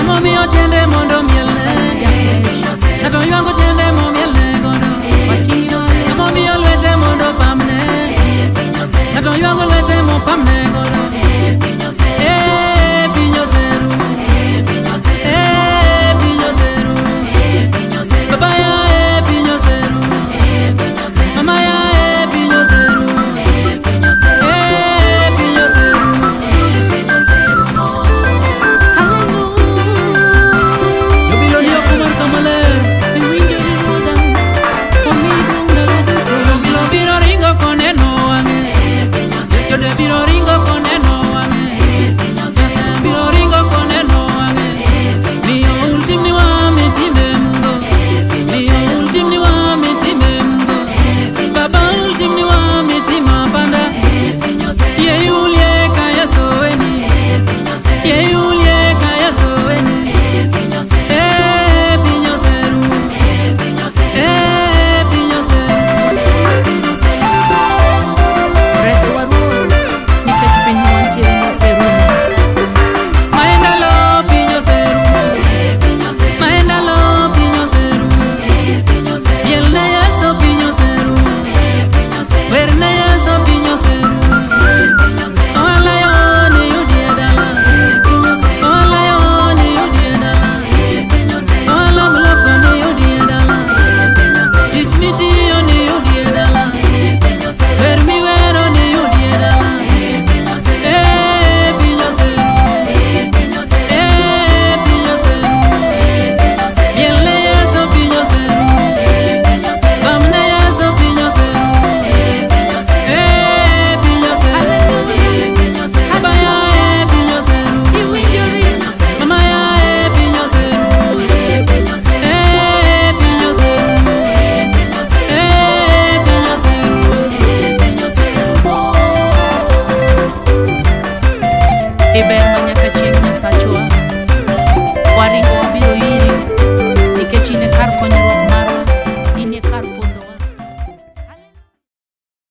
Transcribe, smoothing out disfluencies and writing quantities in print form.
Emomiyo tiende mondo mielne, ng'ato ywango tiende mo mielne godo. Emomiyo lwete mondo pamne, ng'ato ywango lwete mo pamne godo. Piny oserumo, piny oserumo, baba ya piny oserumo, mama ya piny oserumo, piny oserumo. Nobilo ni okumar kamaler, joglo biro ringo koneno wang'e, jode biro ringo koneno wang'e, Nyasaye biro ringo koneno wang'e. Miyo ultimni wa mitime mungo, miyo ultimni wa mitime mungo, baba ultimni wa mitima panda. Yeyulie kaya soweni, yeyulie kaya soweni. Piny oserumo, piny oserumo. Reswa ruoth nikech piny mawantiere noserumo. Maendalo piny oserumo, maendalo piny oserumo. Mielne Yesu piny oserumo, werne Yesu piny oserumo. Ohala yoni yudi e dala, ohala yoni yudi e dala, ohala mloko ni yudi e dala, tich mitiyo ni yudi e dala, wer miwero ni yudi e dala. Piny oserumo, piny oserumo. Mielne Yesu piny oserumo, pamne Yesu piny oserumo, piny oserumo. Baba ya piny oserumo, mama ya piny oserumo, piny oserumo, piny oserumo. Iber ma nyaka chieng' Nyasachwa